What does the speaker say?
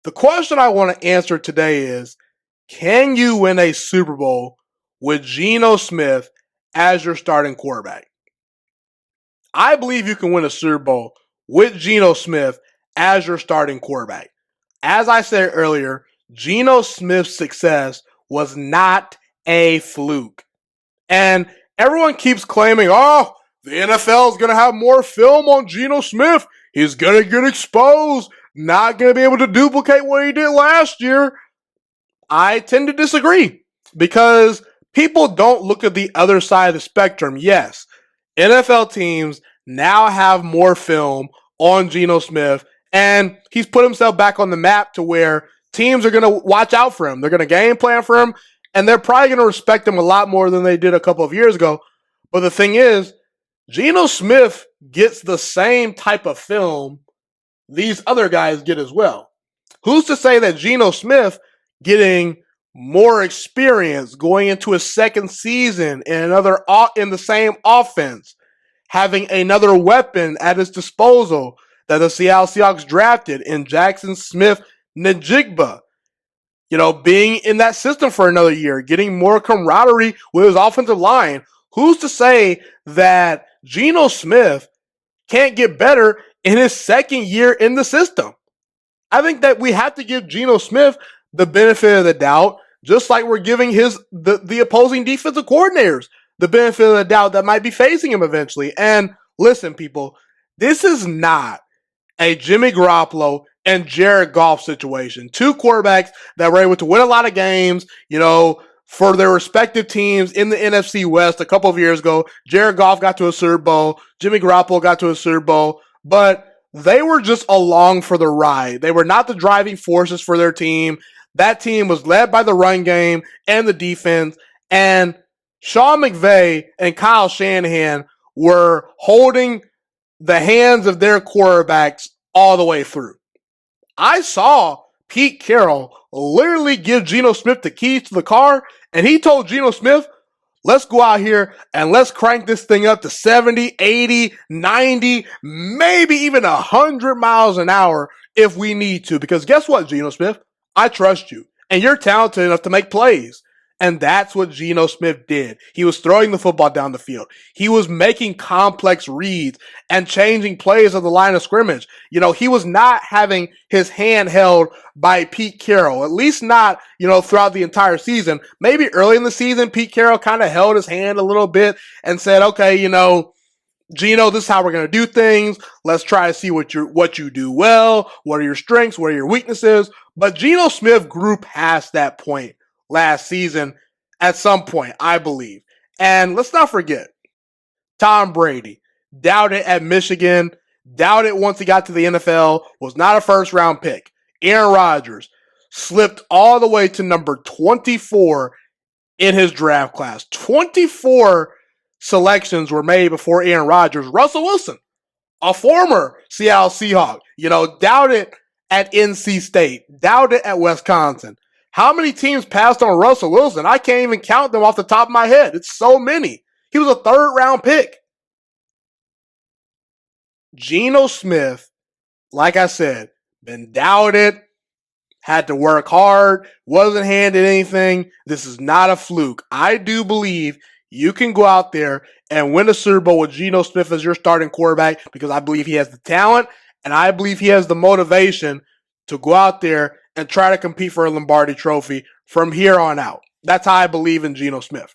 The question I want to answer today is, can you win a Super Bowl with Geno Smith as your starting quarterback? I believe you can win a Super Bowl with Geno Smith as your starting quarterback. As I said earlier, Geno Smith's success was not a fluke. And everyone keeps claiming, oh, the NFL is going to have more film on Geno Smith. He's going to get exposed, not going to be able to duplicate what he did last year. I tend to disagree because people don't look at the other side of the spectrum. Yes, NFL teams now have more film on Geno Smith, and he's put himself back on the map to where teams are going to watch out for him. They're going to game plan for him, and they're probably going to respect him a lot more than they did a couple of years ago. But the thing is, Geno Smith gets the same type of film these other guys get as well. Who's to say that Geno Smith getting more experience going into his second season in the same offense, having another weapon at his disposal that the Seattle Seahawks drafted in Jackson Smith-Njigba, being in that system for another year, getting more camaraderie with his offensive line. Who's to say that Geno Smith can't get better in his second year in the system? I think that we have to give Geno Smith the benefit of the doubt, just like we're giving the opposing defensive coordinators the benefit of the doubt that might be facing him eventually. And listen, people, this is not a Jimmy Garoppolo and Jared Goff situation. Two quarterbacks that were able to win a lot of games, for their respective teams in the NFC West a couple of years ago. Jared Goff got to a Super Bowl. Jimmy Garoppolo got to a Super Bowl. But they were just along for the ride. They were not the driving forces for their team. That team was led by the run game and the defense. And Sean McVay and Kyle Shanahan were holding the hands of their quarterbacks all the way through. I saw Pete Carroll literally give Geno Smith the keys to the car, and he told Geno Smith, let's go out here and let's crank this thing up to 70, 80, 90, maybe even 100 miles an hour if we need to. Because guess what, Geno Smith? I trust you, and you're talented enough to make plays. And that's what Geno Smith did. He was throwing the football down the field. He was making complex reads and changing plays on the line of scrimmage. He was not having his hand held by Pete Carroll, at least not, throughout the entire season. Maybe early in the season, Pete Carroll kind of held his hand a little bit and said, okay, Geno, this is how we're going to do things. Let's try to see what you do well. What are your strengths? What are your weaknesses? But Geno Smith grew past that point last season at some point, I believe. And let's not forget, Tom Brady, doubted at Michigan, doubted once he got to the NFL, was not a first-round pick. Aaron Rodgers slipped all the way to number 24 in his draft class. 24 selections were made before Aaron Rodgers. Russell Wilson, a former Seattle Seahawk, doubted at NC State, doubted at Wisconsin. How many teams passed on Russell Wilson? I can't even count them off the top of my head. It's so many. He was a third-round pick. Geno Smith, like I said, been doubted, had to work hard, wasn't handed anything. This is not a fluke. I do believe you can go out there and win a Super Bowl with Geno Smith as your starting quarterback because I believe he has the talent and I believe he has the motivation to go out there and try to compete for a Lombardi trophy from here on out. That's how I believe in Geno Smith.